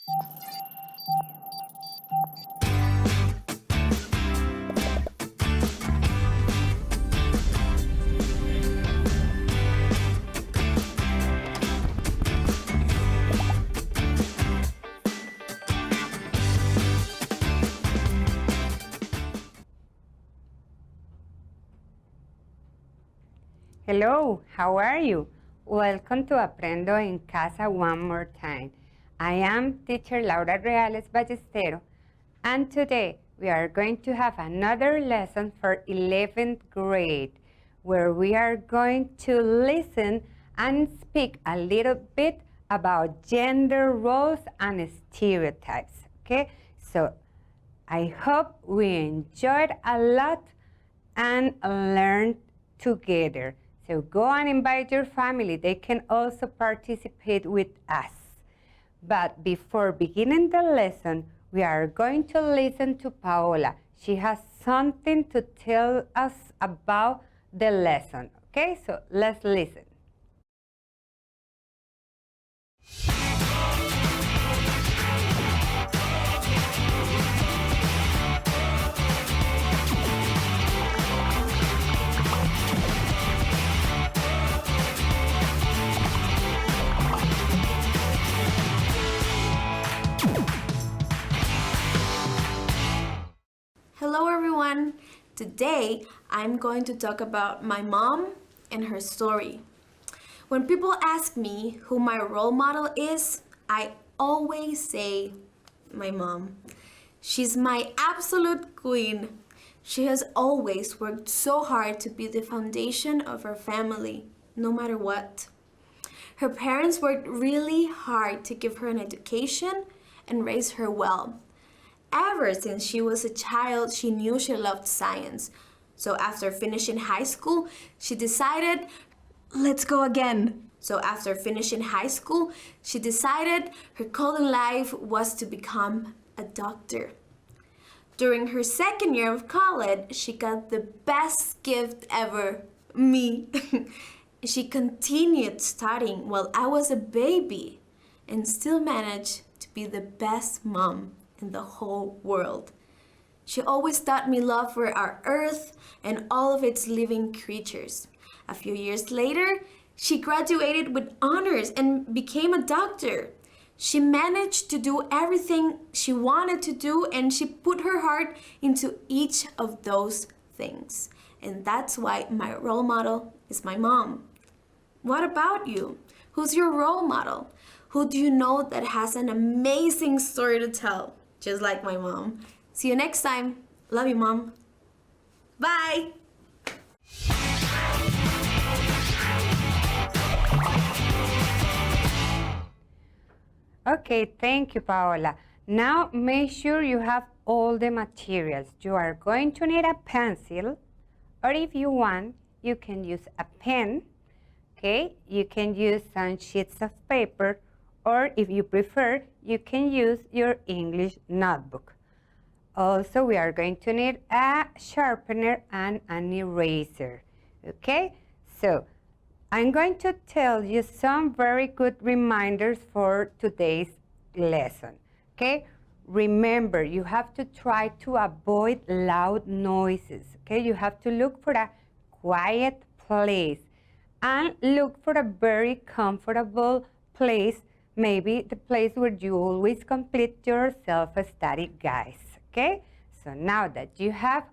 Hello, how are you? Welcome to Aprendo in Casa one more time. I am teacher Laura Reales Ballestero, and today we are going to have another lesson for 11th grade, where we are going to listen and speak a little bit about gender roles and stereotypes, okay? So I hope we enjoyed a lot and learned together. So go and invite your family. They can also participate with us. But before beginning the lesson, we are going to listen to Paola. She has something to tell us about the lesson. Okay, so let's listen. Hello everyone! Today I'm going to talk about my mom and her story. When people ask me who my role model is, I always say my mom. She's my absolute queen. She has always worked so hard to be the foundation of her family, no matter what. Her parents worked really hard to give her an education and raise her well. Ever since she was a child, she knew she loved science. So after finishing high school, she decided, let's go again. So after finishing high school, she decided her goal in life was to become a doctor. During her second year of college, she got the best gift ever, me. She continued studying while I was a baby and still managed to be the best mom in the whole world. She always taught me love for our earth and all of its living creatures. A few years later, she graduated with honors and became a doctor. She managed to do everything she wanted to do, and she put her heart into each of those things. And that's why my role model is my mom. What about you? Who's your role model? Who do you know that has an amazing story to tell? Just like my mom. See you next time. Love you, Mom. Bye. Okay, thank you, Paola. Now make sure you have all the materials. You are going to need a pencil, or if you want, you can use a pen. Okay, you can use some sheets of paper, or if you prefer, you can use your English notebook. Also, we are going to need a sharpener and an eraser. Okay, so I'm going to tell you some very good reminders for today's lesson. Okay, remember, you have to try to avoid loud noises. Okay, you have to look for a quiet place and look for a very comfortable place, maybe the place where you always complete your self-study guides, okay? So now that you have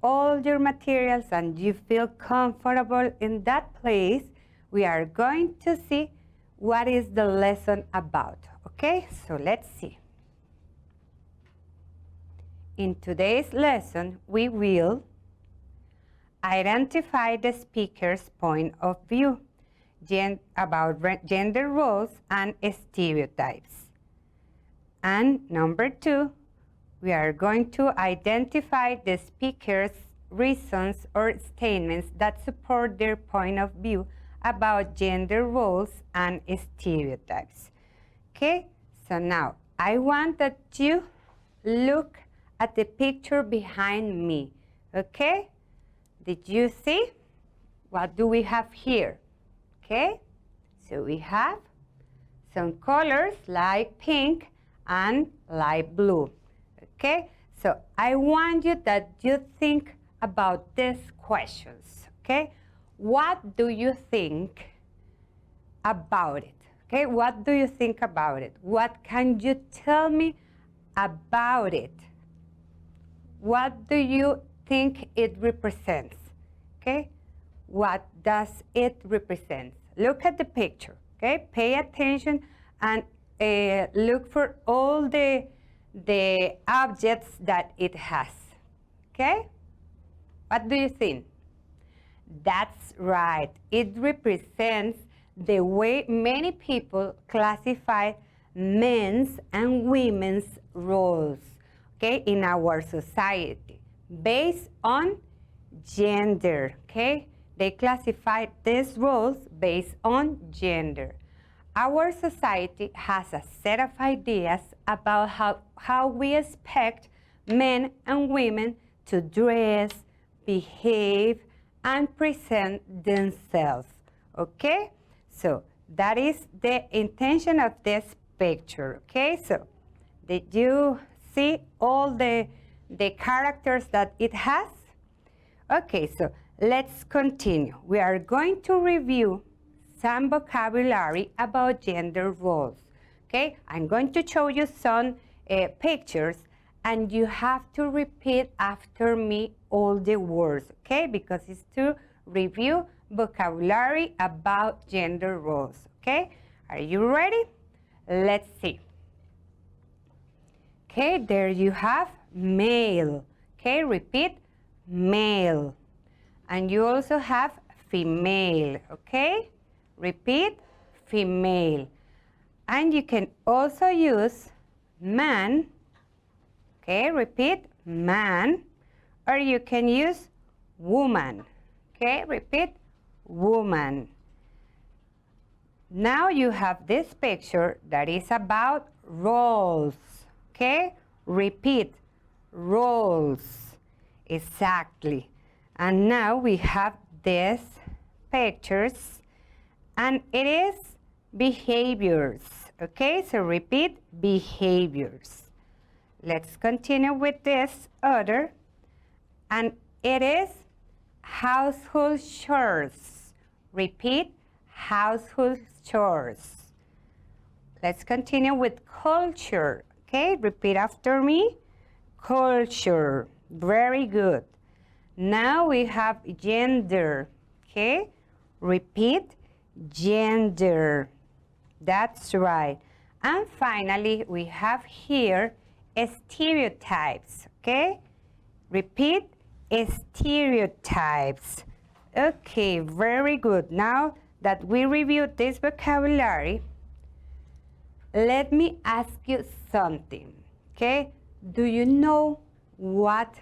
all your materials and you feel comfortable in that place, we are going to see what is the lesson about, okay? So let's see. In today's lesson, we will identify the speaker's point of view about gender roles and stereotypes. And number 2, we are going to identify the speaker's reasons or statements that support their point of view about gender roles and stereotypes. Okay, so now I want that you look at the picture behind me, okay? Did you see? What do we have here? Okay, so we have some colors like pink and light blue. Okay, so I want you that you think about these questions. Okay, what do you think about it? Okay, what do you think about it? What can you tell me about it? What do you think it represents? Okay, what does it represent? Look at the picture, okay? Pay attention and look for all the objects that it has, okay? What do you think? That's right. It represents the way many people classify men's and women's roles, okay, in our society based on gender, okay? They classify these roles based on gender. Our society has a set of ideas about how we expect men and women to dress, behave, and present themselves, okay? So that is the intention of this picture, okay? So did you see all the characters that it has? Okay, so let's continue. We are going to review some vocabulary about gender roles, okay? I'm going to show you some pictures, and you have to repeat after me all the words, okay? Because it's to review vocabulary about gender roles, okay? Are you ready? Let's see. Okay, there you have male. Okay, repeat, male. And you also have female, okay? Repeat, female. And you can also use man, okay? Repeat, man. Or you can use woman, okay? Repeat, woman. Now you have this picture that is about roles, okay? Repeat, roles. Exactly. And now we have these pictures, and it is behaviors, okay? So repeat, behaviors. Let's continue with this other, and it is household chores. Repeat, household chores. Let's continue with culture, okay? Repeat after me, culture. Very good. Now we have gender, okay? Repeat, gender. That's right. And finally, we have here stereotypes, okay? Repeat, stereotypes. Okay, very good. Now that we reviewed this vocabulary, let me ask you something, okay? Do you know what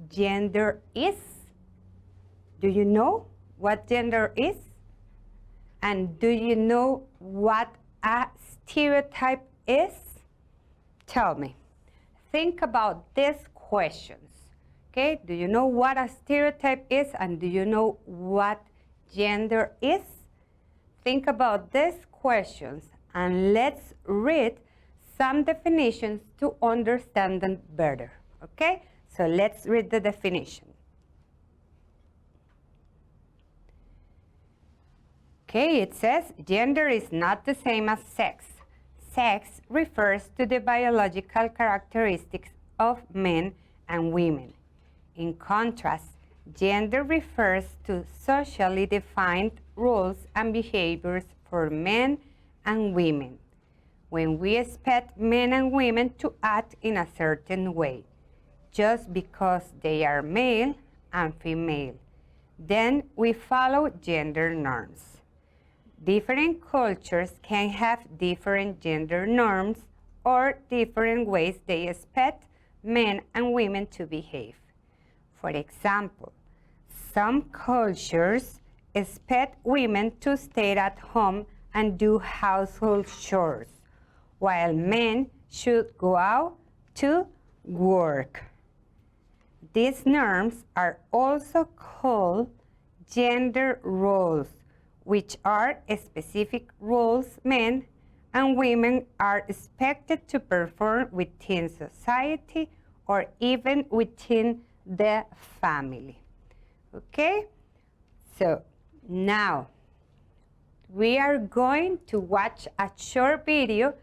gender is? Do you know what gender is? And do you know what a stereotype is? Tell me. Think about these questions, okay? Do you know what a stereotype is, and do you know what gender is? Think about these questions, and let's read some definitions to understand them better, okay? So let's read the definition. Okay, it says gender is not the same as sex. Sex refers to the biological characteristics of men and women. In contrast, gender refers to socially defined roles and behaviors for men and women, when we expect men and women to act in a certain way, just because they are male and female. Then we follow gender norms. Different cultures can have different gender norms or different ways they expect men and women to behave. For example, some cultures expect women to stay at home and do household chores, while men should go out to work. These norms are also called gender roles, which are specific roles men and women are expected to perform within society or even within the family. Okay? So now we are going to watch a short video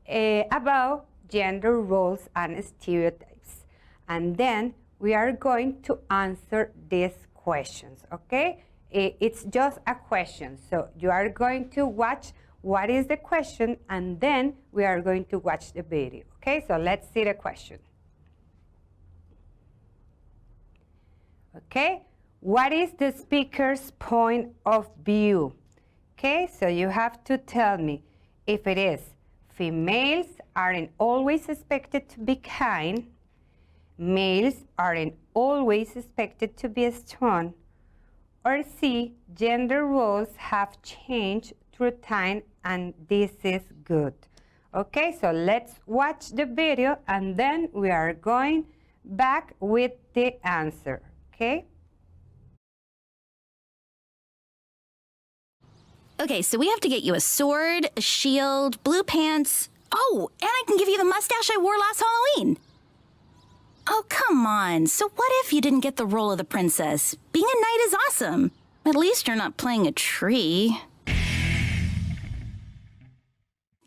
about gender roles and stereotypes. And then we are going to answer these questions, okay? It's just a question. So you are going to watch what is the question, and then we are going to watch the video, okay? So let's see the question. Okay, what is the speaker's point of view? Okay, so you have to tell me if it is females aren't always expected to be kind, males aren't always expected to be strong, or C, gender roles have changed through time and this is good. Okay, so let's watch the video and then we are going back with the answer, okay? Okay, so we have to get you a sword, a shield, blue pants. Oh, and I can give you the mustache I wore last Halloween. Oh, come on. So what if you didn't get the role of the princess? Being a knight is awesome. At least you're not playing a tree.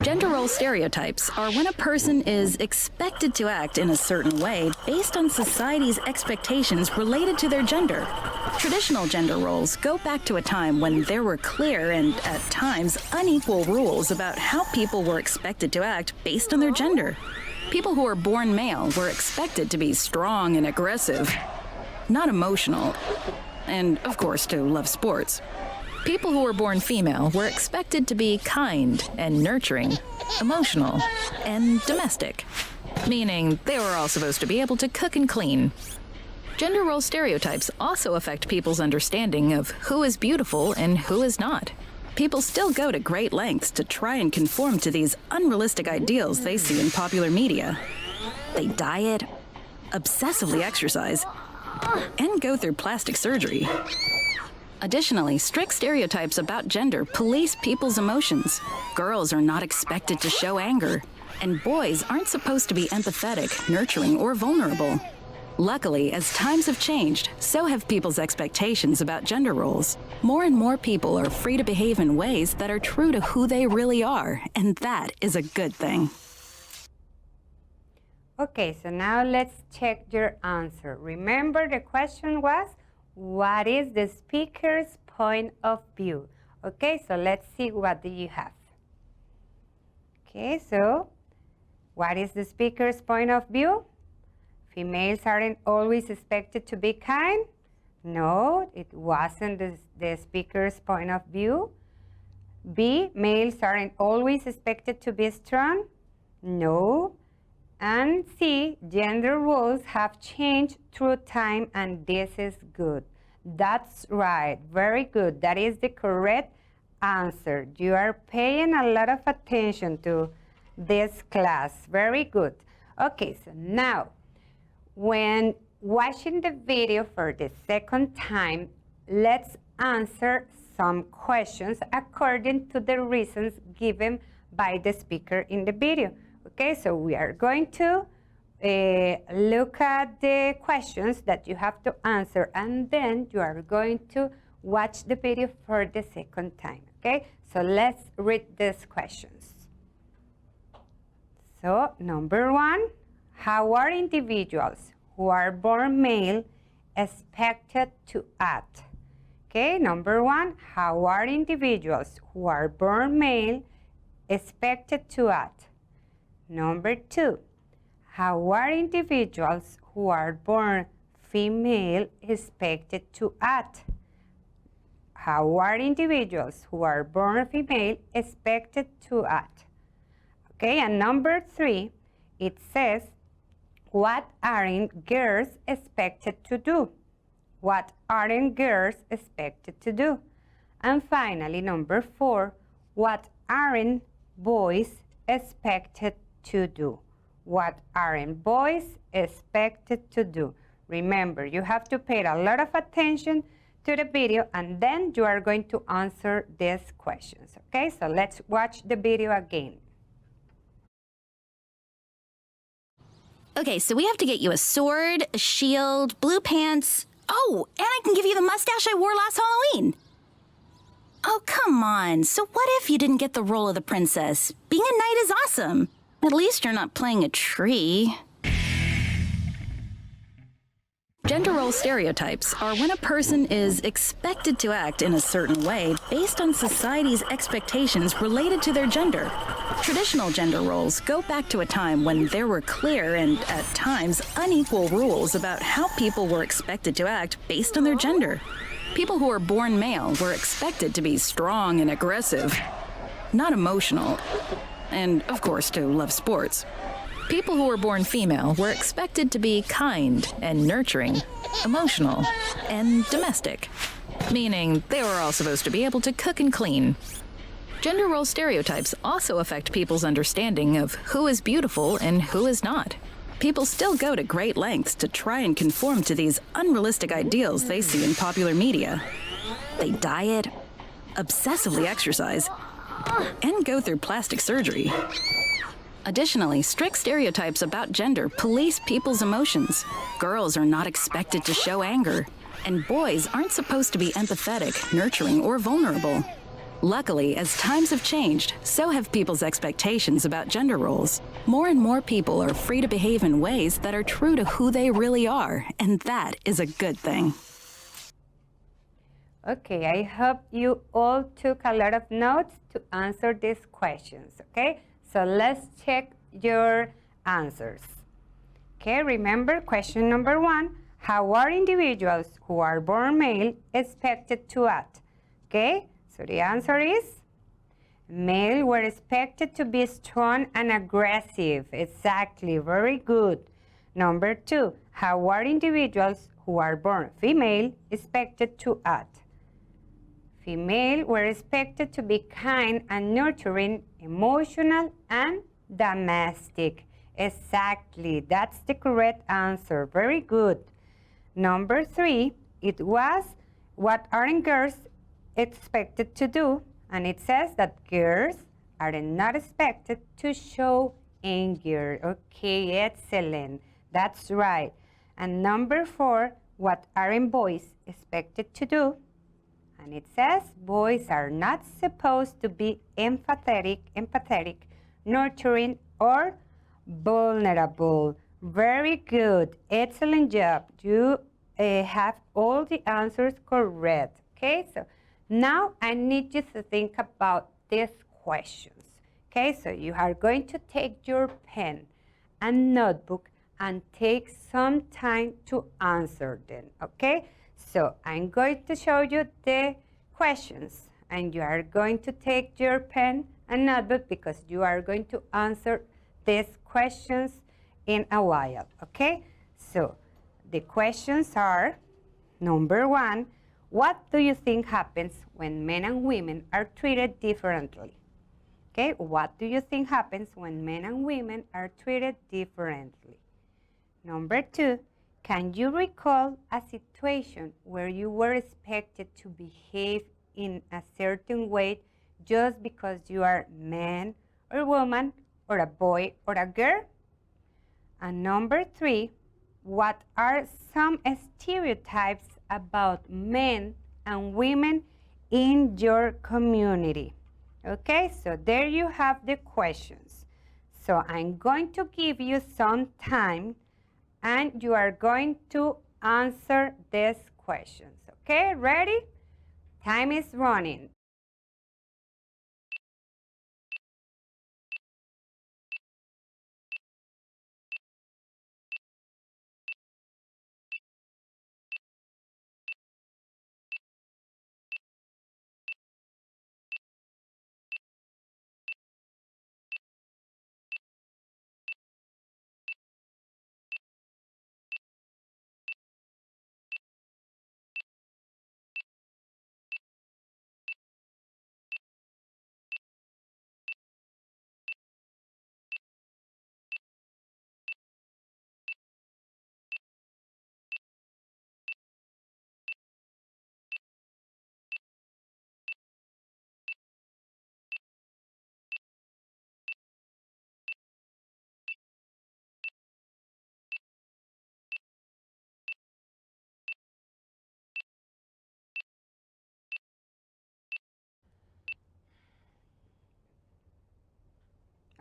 Gender role stereotypes are when a person is expected to act in a certain way based on society's expectations related to their gender. Traditional gender roles go back to a time when there were clear and, at times, unequal rules about how people were expected to act based on their gender. People who were born male were expected to be strong and aggressive, not emotional, and, of course, to love sports. People who were born female were expected to be kind and nurturing, emotional, and domestic, meaning they were all supposed to be able to cook and clean. Gender role stereotypes also affect people's understanding of who is beautiful and who is not. People still go to great lengths to try and conform to these unrealistic ideals they see in popular media. They diet, obsessively exercise, and go through plastic surgery. Additionally, strict stereotypes about gender police people's emotions. Girls are not expected to show anger, and boys aren't supposed to be empathetic, nurturing, or vulnerable. Luckily, as times have changed, so have people's expectations about gender roles. More and more people are free to behave in ways that are true to who they really are, and that is a good thing. Okay, so now let's check your answer. Remember the question was, what is the speaker's point of view? Okay, so let's see what do you have. Okay, so what is the speaker's point of view? Females aren't always expected to be kind? No, it wasn't the speaker's point of view. B, males aren't always expected to be strong? No. And C, gender roles have changed through time and this is good. That's right, very good. That is the correct answer. You are paying a lot of attention to this class. Very good. Okay, so now, when watching the video for the second time, let's answer some questions according to the reasons given by the speaker in the video. Okay, so we are going to look at the questions that you have to answer, and then you are going to watch the video for the second time. Okay, so let's read these questions. So, number one, how are individuals who are born male expected to act? Okay, number one, how are individuals who are born male expected to act? Number two, how are individuals who are born female expected to act? How are individuals who are born female expected to act? Okay, and number three, it says, what aren't girls expected to do? What aren't girls expected to do? And finally, number four, what aren't boys expected to do? What aren't boys expected to do? Remember, you have to pay a lot of attention to the video and then you are going to answer these questions. Okay, so let's watch the video again. Okay, so we have to get you a sword, a shield, blue pants. Oh, and I can give you the mustache I wore last Halloween. Oh, come on. So what if you didn't get the role of the princess? Being a knight is awesome. At least you're not playing a tree. Gender role stereotypes are when a person is expected to act in a certain way based on society's expectations related to their gender. Traditional gender roles go back to a time when there were clear and, at times, unequal rules about how people were expected to act based on their gender. People who were born male were expected to be strong and aggressive, not emotional, and, of course, to love sports. People who were born female were expected to be kind and nurturing, emotional, and domestic, meaning they were all supposed to be able to cook and clean. Gender role stereotypes also affect people's understanding of who is beautiful and who is not. People still go to great lengths to try and conform to these unrealistic ideals they see in popular media. They diet, obsessively exercise, and go through plastic surgery. Additionally, strict stereotypes about gender police people's emotions. Girls are not expected to show anger, and boys aren't supposed to be empathetic, nurturing, or vulnerable. Luckily, as times have changed, so have people's expectations about gender roles. More and more people are free to behave in ways that are true to who they really are, and that is a good thing. Okay, I hope you all took a lot of notes to answer these questions, okay? So let's check your answers. Okay, remember question number 1, how are individuals who are born male expected to act? Okay, so the answer is male were expected to be strong and aggressive. Exactly, very good. Number 2, how are individuals who are born female expected to act? Female were expected to be kind and nurturing, emotional, and domestic. Exactly, that's the correct answer. Very good. Number 3, it was what aren't girls expected to do? And it says that girls are not expected to show anger. Okay, excellent. That's right. And number 4, what aren't boys expected to do? And it says boys are not supposed to be empathetic, nurturing, or vulnerable. Very good. Excellent job. You have all the answers correct. Okay, so now I need you to think about these questions. Okay, so you are going to take your pen and notebook and take some time to answer them. Okay, so I'm going to show you the questions and you are going to take your pen and notebook because you are going to answer these questions in a while. Okay, so the questions are, number 1, what do you think happens when men and women are treated differently? Okay, what do you think happens when men and women are treated differently? Number 2, can you recall a situation where you were expected to behave in a certain way just because you are man or woman or a boy or a girl? And number 3, what are some stereotypes about men and women in your community? Okay, so there you have the questions. So I'm going to give you some time and you are going to answer these questions. Okay, ready? Time is running.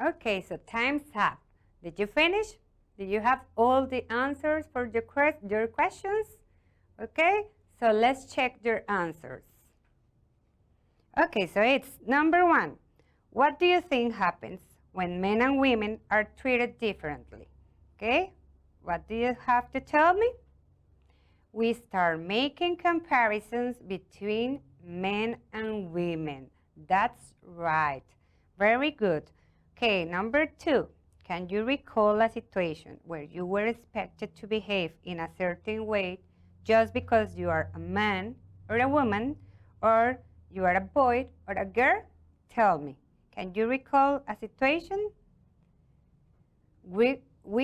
Okay, so time's up. Did you finish? Did you have all the answers for your questions? Okay, so let's check your answers. Okay, so it's number 1. What do you think happens when men and women are treated differently? Okay, what do you have to tell me? We start making comparisons between men and women. That's right. Very good. Okay, number 2. Can you recall a situation where you were expected to behave in a certain way just because you are a man or a woman, or you are a boy or a girl? Tell me. Can you recall a situation? We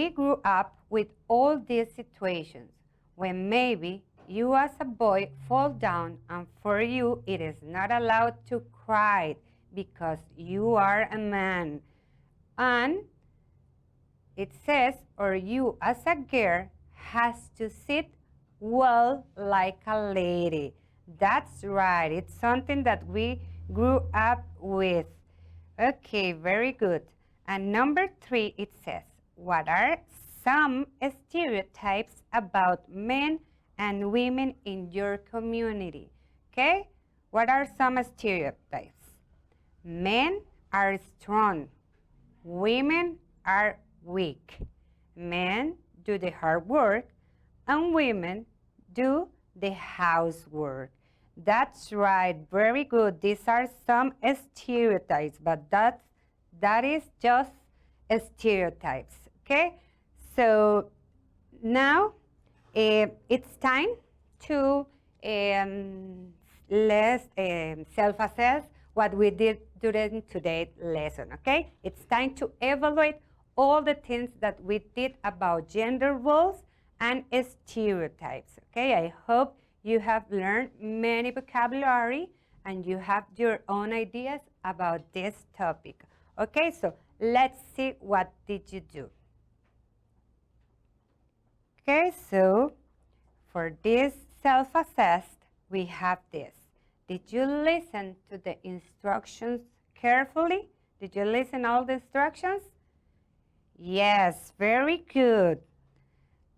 grew up with all these situations when maybe you as a boy fall down and for you it is not allowed to cry because you are a man. And it says, or you as a girl has to sit well like a lady. That's right. It's something that we grew up with. Okay, very good. And number 3, it says, what are some stereotypes about men and women in your community? Okay, what are some stereotypes? Men are strong. Women are weak. Men do the hard work and women do the housework. That's right, very good. These are some stereotypes, but that is just stereotypes, okay? So now it's time to let's self-assess what we did during today's lesson, okay? It's time to evaluate all the things that we did about gender roles and stereotypes, okay? I hope you have learned many vocabulary and you have your own ideas about this topic. Okay, so let's see what did you do. Okay, so for this self-assessed, we have this. Did you listen to the instructions carefully? Did you listen all the instructions? Yes, very good.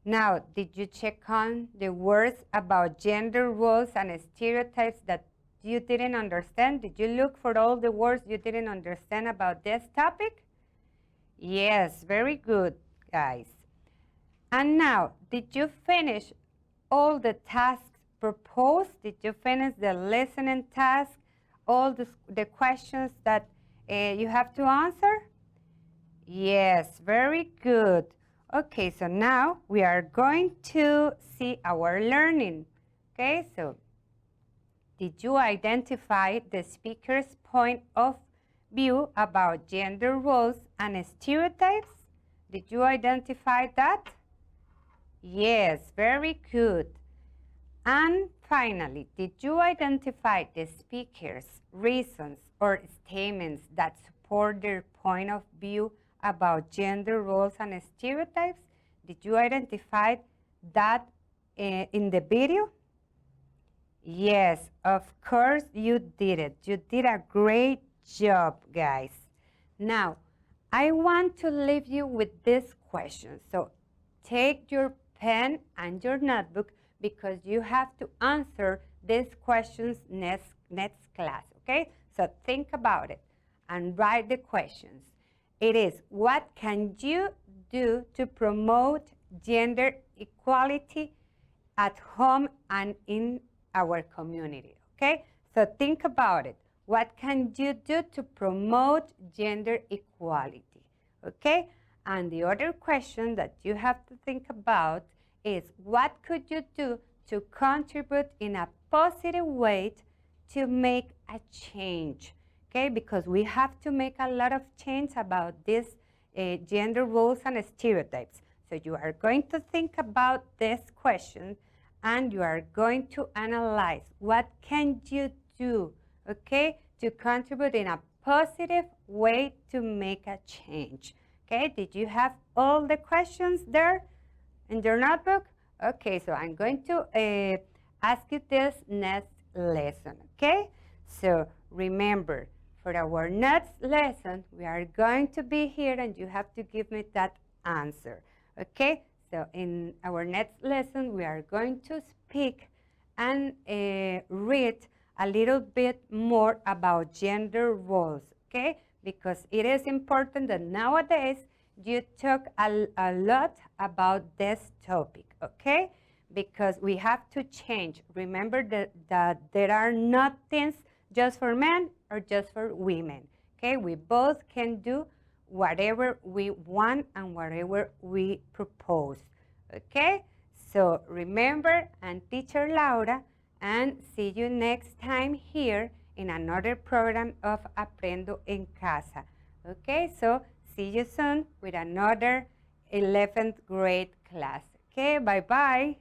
Now, did you check on the words about gender roles and stereotypes that you didn't understand? Did you look for all the words you didn't understand about this topic? Yes, very good, guys. And now, did you finish all the tasks proposed? Did you finish the listening task, all the questions that you have to answer? Yes, very good. Okay, so now we are going to see our learning. Okay, so did you identify the speaker's point of view about gender roles and stereotypes? Did you identify that? Yes, very good. And finally, did you identify the speaker's reasons or statements that support their point of view about gender roles and stereotypes? Did you identify that in the video? Yes, of course you did it. You did a great job, guys. Now, I want to leave you with this question. So take your pen and your notebook because you have to answer these questions next class, okay? So think about it and write the questions. It is, what can you do to promote gender equality at home and in our community, okay? So think about it. What can you do to promote gender equality, okay? And the other question that you have to think about is, what could you do to contribute in a positive way to make a change? Okay, because we have to make a lot of change about these gender roles and stereotypes. So you are going to think about this question and you are going to analyze what can you do, okay, to contribute in a positive way to make a change. Okay, did you have all the questions there in your notebook? Okay, so I'm going to ask you this next lesson, okay? So remember, for our next lesson, we are going to be here and you have to give me that answer. Okay? So in our next lesson, we are going to speak and read a little bit more about gender roles, okay? Because it is important that nowadays you talk a lot about this topic, okay? Because we have to change. Remember that there are not things just for men or just for women, okay? We both can do whatever we want and whatever we propose, okay? So remember, I'm Teacher Laura, and see you next time here in another program of Aprendo en Casa. Okay, so see you soon with another 11th grade class. Okay, bye-bye.